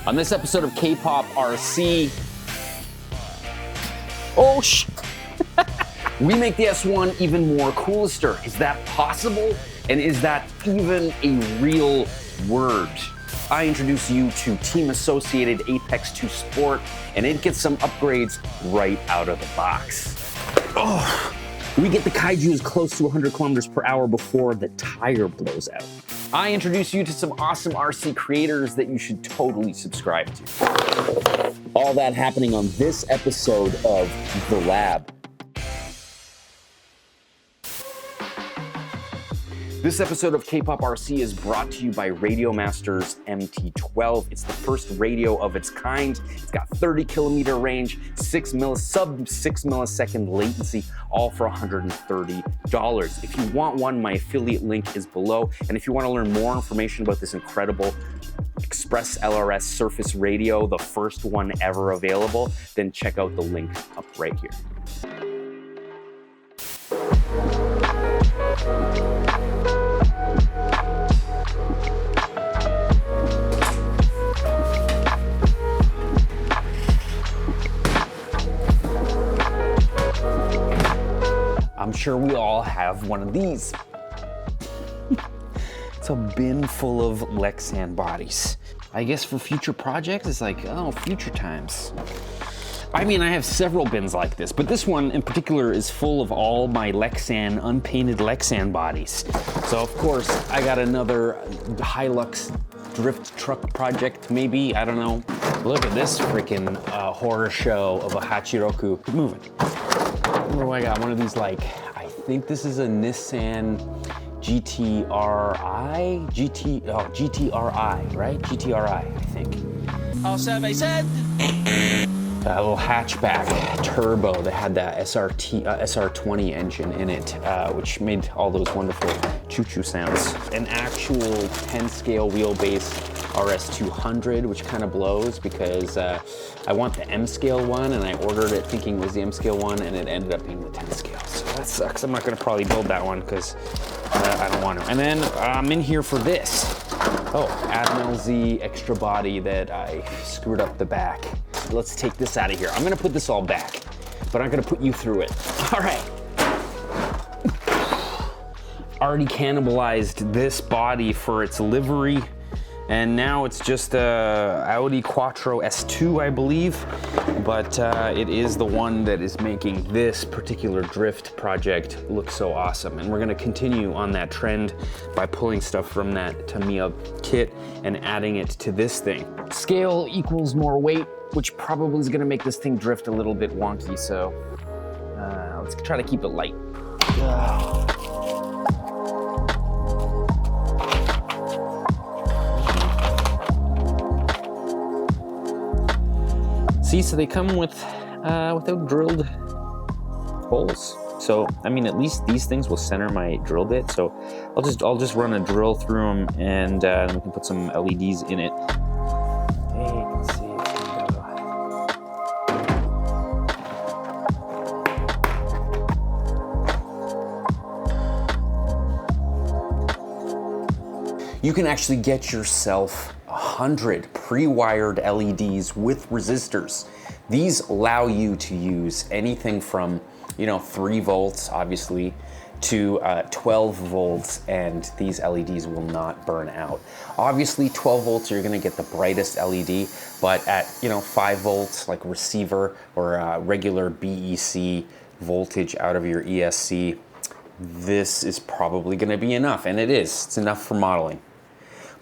On this episode of K-Pop RC, oh we make the S1 even more coolister. Is that possible? And is that even a real word? I introduce you to Team Associated Apex2 Sport, and it gets some upgrades right out of the box. Oh, we get the Kaiju as close to 100 kilometers per hour before the tire blows out. I introduce you to some awesome RC creators that you should totally subscribe to. All that happening on this episode of The Lab. This episode of K-Pop RC is brought to you by Radiomaster's MT12. It's the first radio of its kind. It's got 30 kilometer range, sub 6 millisecond latency, all for $130. If you want one, my affiliate link is below. And if you want to learn more information about this incredible EXPRESSLRS surface radio, the first one ever available, then check out the link up right here. I'm sure we all have one of these. It's a bin full of LEXAN bodies. I guess for future projects, it's like, oh, future times. I mean, I have several bins like this, but this one in particular is full of all my LEXAN, unpainted LEXAN bodies. So of course, I got another Hilux drift truck project, maybe, I don't know. Look at this freaking horror show of a Hachiroku. Keep moving. What do I got? One of these, like, I think this is a Nissan GTRI, right? GTRI, I think. All survey said. A little hatchback turbo that had that SR20 engine in it, which made all those wonderful choo-choo sounds. An actual 10 scale wheelbase RS200, which kind of blows because I want the M scale one, and I ordered it thinking it was the M scale one, and it ended up being the 10 scale. So that sucks. I'm not gonna probably build that one because I don't want to. And then I'm in here for this. Oh, Admiral Z extra body that I screwed up the back. Let's take this out of here. I'm gonna put this all back, but I'm gonna put you through it. All right. Already cannibalized this body for its livery, and now it's just a Audi Quattro S2, I believe, but it is the one that is making this particular drift project look so awesome. And we're gonna continue on that trend by pulling stuff from that Tamiya kit and adding it to this thing. Scale equals more weight, which probably is gonna make this thing drift a little bit wonky, so let's try to keep it light. See, so they come with without drilled holes. So, I mean, at least these things will center my drill bit. So I'll just run a drill through them, and we can put some LEDs in it. You can actually get yourself 100 pre-wired LEDs with resistors. These allow you to use anything from, 3 volts, obviously, to 12 volts, and these LEDs will not burn out. Obviously, 12 volts, you're gonna get the brightest LED, but at, 5 volts, like receiver or regular BEC voltage out of your ESC, this is probably gonna be enough, and it is. It's enough for modeling.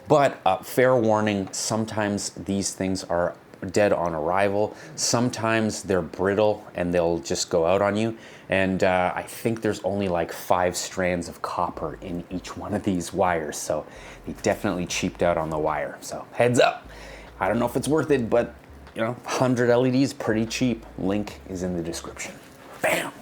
But fair warning, sometimes these things are dead on arrival. Sometimes they're brittle and they'll just go out on you. And I think there's only like 5 strands of copper in each one of these wires. So they definitely cheaped out on the wire. So heads up. I don't know if it's worth it, but 100 LEDs, pretty cheap. Link is in the description. Bam.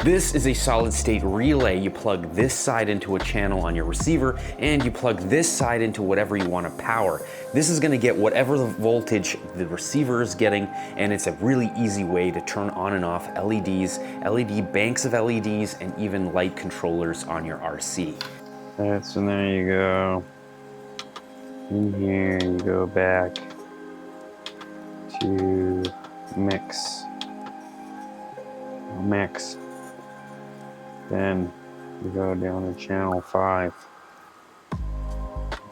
This is a solid state relay. You plug this side into a channel on your receiver and you plug this side into whatever you want to power. This is going to get whatever the voltage the receiver is getting, and it's a really easy way to turn on and off LEDs, LED banks of LEDs, and even light controllers on your RC. Alright, so there you go. In here you go back to mix. Then you go down to channel 5.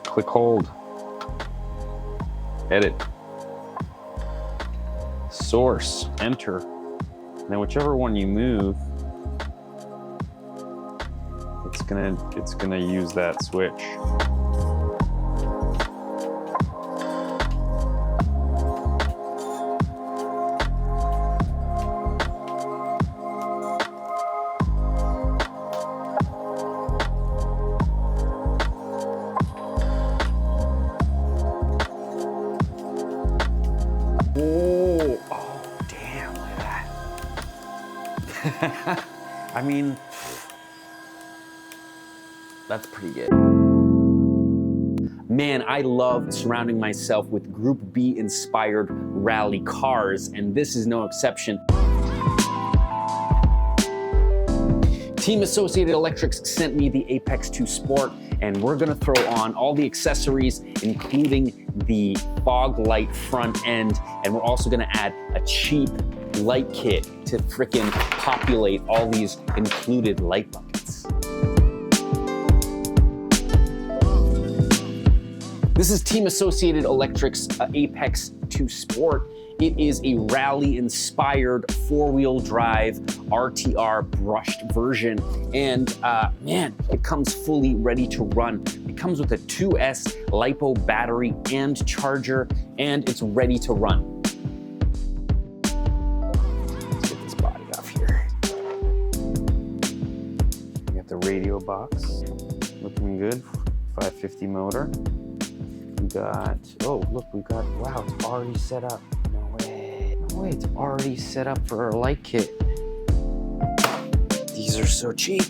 Click hold. Edit. Source. Enter. Now whichever one you move, it's gonna use that switch. Oh, damn, look at that. I mean, that's pretty good. Man, I love surrounding myself with Group B inspired rally cars, and this is no exception. Team Associated Electrics sent me the Apex2 Sport, and we're gonna throw on all the accessories, including the fog light front end, and we're also gonna add a cheap light kit to frickin' populate all these included light buckets. This is Team Associated Electrics Apex2 Sport. It is a rally-inspired four-wheel drive RTR brushed version, and man, it comes fully ready to run. It comes with a 2S LiPo battery and charger, and it's ready to run. Let's get this body off here. We got the radio box, looking good, 550 motor. We got, oh look, we got, wow, it's already set up. No way, it's already set up for our light kit. These are so cheap.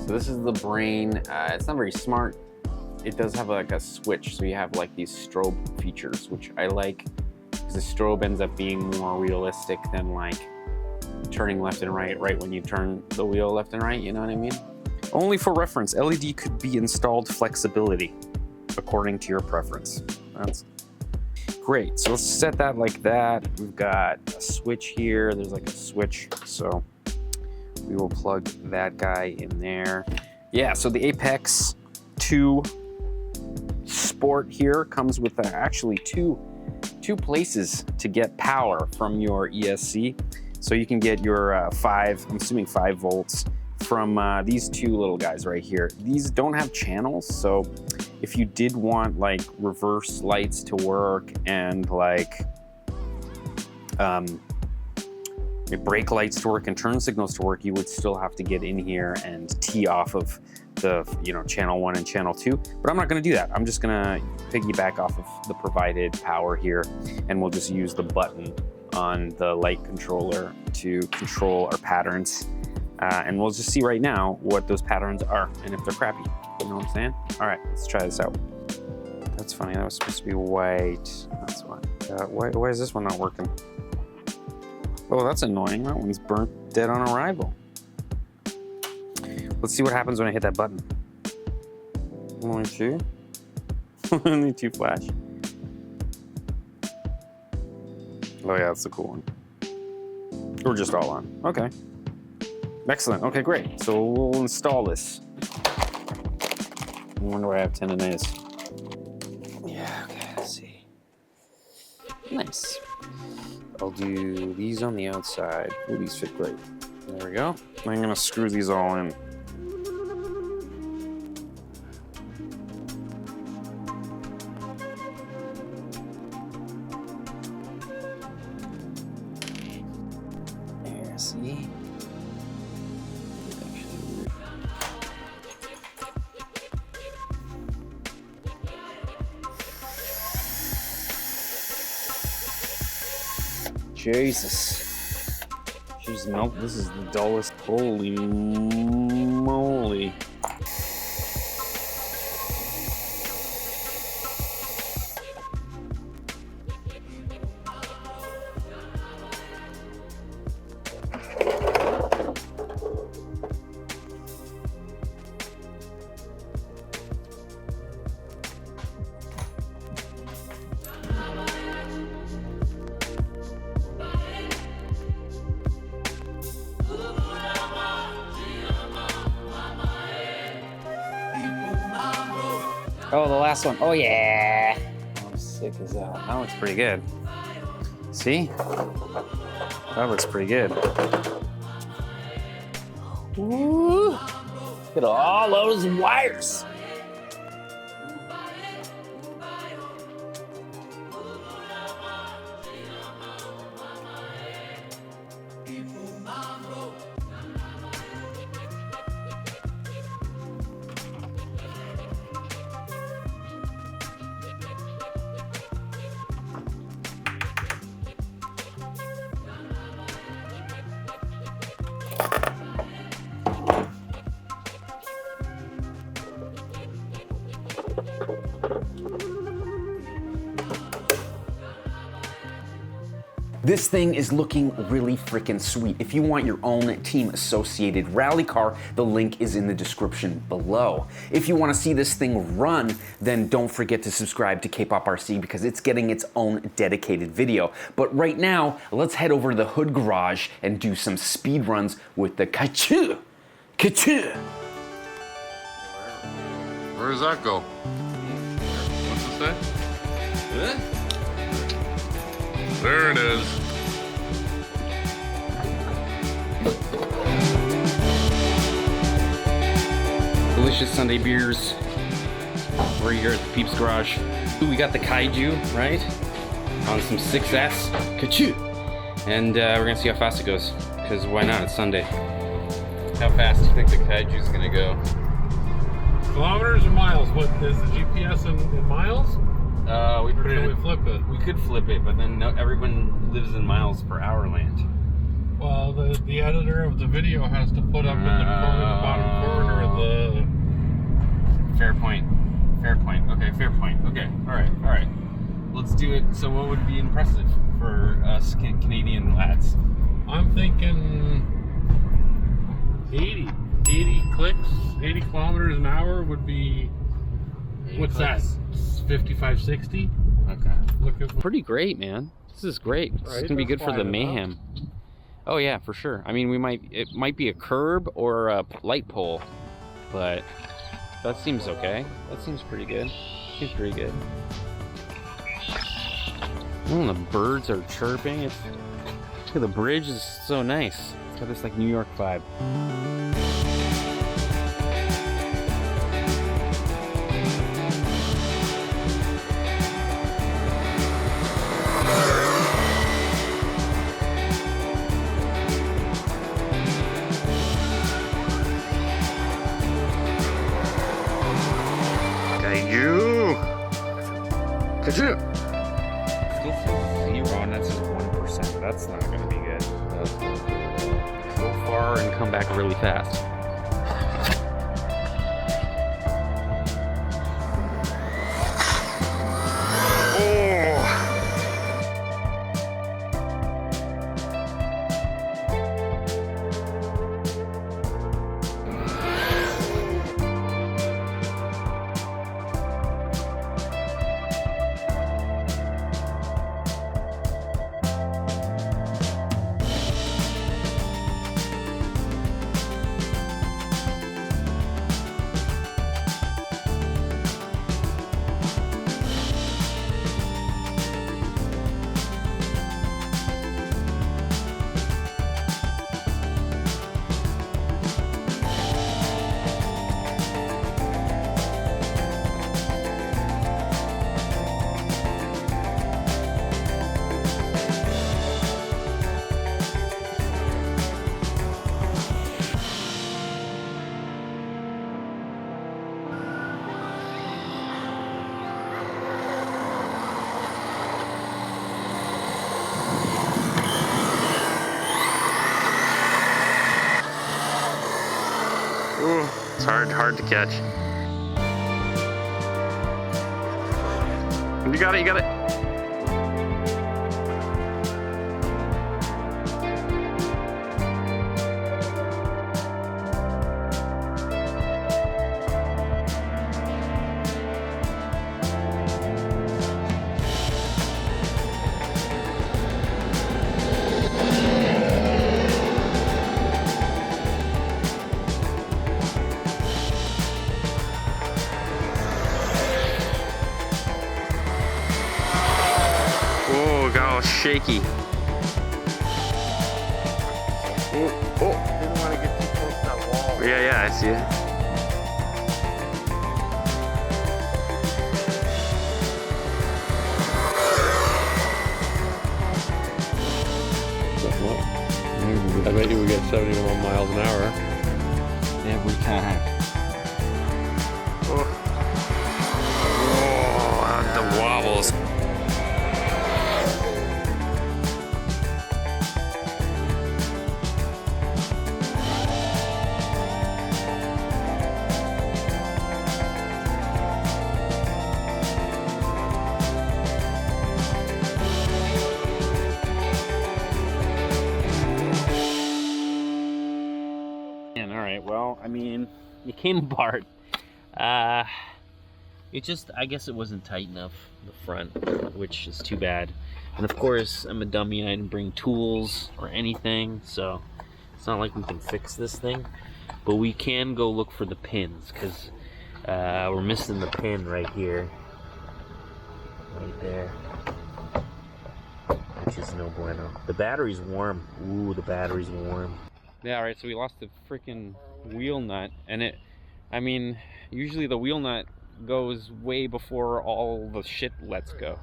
So this is the brain. It's not very smart. It does have like a switch, so you have like these strobe features, which I like, because the strobe ends up being more realistic than like turning left and right when you turn the wheel left and right, you know what I mean? Only for reference, LED could be installed flexibility according to your preference. That's great. So let's set that like that. We've got a switch here. There's like a switch, so we will plug that guy in there. Yeah, so the Apex2 Sport here comes with actually two places to get power from your ESC. So you can get your I'm assuming 5 volts from these two little guys right here. These don't have channels, so if you did want like reverse lights to work and like brake lights to work and turn signals to work, you would still have to get in here and tee off of the channel 1 and channel 2. But I'm not going to do that. I'm just going to piggyback off of the provided power here, and we'll just use the button on the light controller to control our patterns. And we'll just see right now what those patterns are and if they're crappy. You know what I'm saying? All right, let's try this out. That's funny, that was supposed to be white. That's why. Why is this one not working? Oh, that's annoying. That one's burnt dead on arrival. Let's see what happens when I hit that button. Only 2? Only 2 flash. Oh yeah, that's the cool one. Or just all on. Okay. Excellent. Okay, great. So we'll install this. I wonder why I have tendonitis. Yeah, okay, let's see. Nice. I'll do these on the outside. Oh, these fit great. There we go. I'm gonna screw these all in. There, see? Jesus. She's milk. This is the dullest. Holy moly. Oh, the last one. Oh, yeah. How sick is that? That looks pretty good. See? That looks pretty good. Woo! Look at all those wires. This thing is looking really freaking sweet. If you want your own team associated rally car, the link is in the description below. If you want to see this thing run, then don't forget to subscribe to K-Pop RC because it's getting its own dedicated video. But right now, let's head over to the hood garage and do some speed runs with the Kaiju. Kaiju. Where does that go? What's it say? There it is. Delicious Sunday beers. We're here at the Peeps Garage. Ooh, we got the Kaiju, right? On some 6S. Kaiju! And we're gonna see how fast it goes. Because why not? It's Sunday. How fast do you think the Kaiju's gonna go? Kilometers or miles? What is the GPS in miles? We Or put can it. we flip it? We could flip it, but then everyone lives in miles per hour land. Well, the editor of the video has to put up in the bottom corner of the. Fair point. Fair point. Okay, fair point. Okay, all right, all right. Let's do it. So, what would be impressive for us Canadian lads? I'm thinking 80 clicks, 80 kilometers an hour would be. What's that? 55, 60? Okay. Look at Pretty great, man. This is great. This is Right, gonna be that's good for the fine enough. mayhem. Oh yeah, for sure. I mean, it might be a curb or a light pole, but that seems okay. That seems pretty good. Seems pretty good. Oh, the birds are chirping. Look at the bridge is so nice. It's got this like New York vibe. Kaiju! Kaiju! Still says 0 and that says 1%. That's not gonna be good. Go far and come back really fast. Ooh, it's hard to catch. You got it, you got it. Shaky. Oh. Didn't want to get too close to that wall. Yeah, I see it. I bet you would get 71 miles an hour. Every time. Oh, the wobbles. Well, I mean, it came apart. It just, I guess it wasn't tight enough, the front, which is too bad. And of course, I'm a dummy, I didn't bring tools or anything, so it's not like we can fix this thing. But we can go look for the pins, because we're missing the pin right here. Right there. Which is no bueno. The battery's warm. Ooh, the battery's warm. Yeah, right, so we lost the freaking wheel nut, and I mean, usually the wheel nut goes way before all the shit lets go.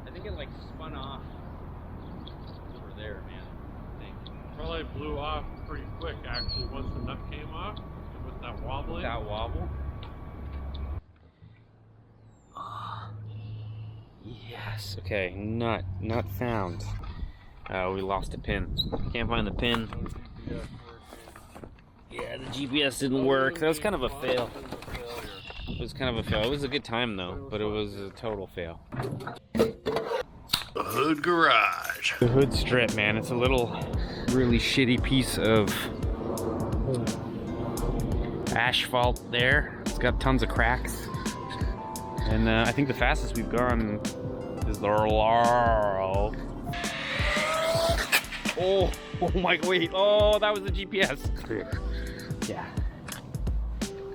I think it like spun off over there, man. I think. Probably blew off pretty quick, actually, once the nut came off with that wobbling. That wobble? Yes. Okay, not found. We lost a pin. Can't find the pin. Yeah, the GPS didn't work. That was kind of a fail. It was kind of a fail. It was a good time though, but it was a total fail. The hood garage. The hood strip, man. It's a little really shitty piece of asphalt there. It's got tons of cracks. And I think the fastest we've gone is the Laurel. Oh my, wait. Oh, that was the GPS. Yeah.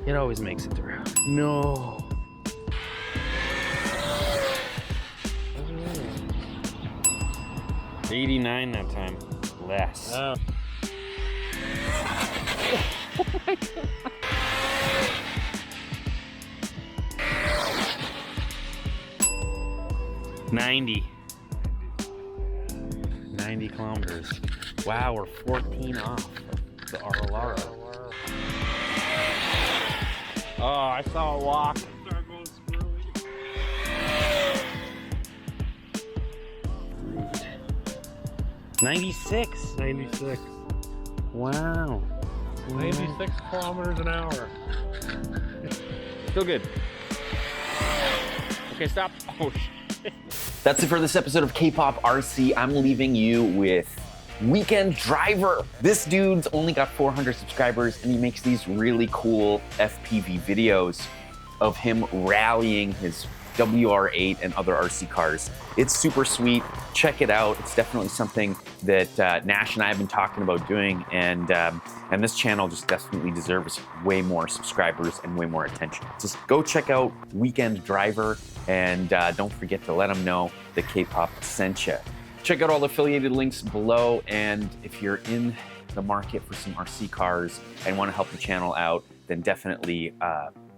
It always makes it through. No. Oh. 89 that time. Less. Oh. Oh my God. 90 kilometers. Wow, we're 14 off the Arlara. Oh, I saw a walk. 96. 96. Wow. 96 kilometers an hour. Still good. Okay, stop. Oh, shit. That's it for this episode of K-Pop RC. I'm leaving you with Weekend Driver. This dude's only got 400 subscribers and he makes these really cool FPV videos of him rallying his WR8 and other RC cars. It's super sweet. Check it out. It's definitely something that Nash and I have been talking about doing, and this channel just definitely deserves way more subscribers and way more attention. Just go check out Weekend Driver, and don't forget to let him know that K-Pop sent you. Check out all the affiliated links below, and if you're in the market for some RC cars and want to help the channel out, then definitely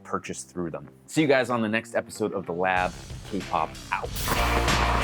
purchase through them. See you guys on the next episode of The Lab. K-Pop out.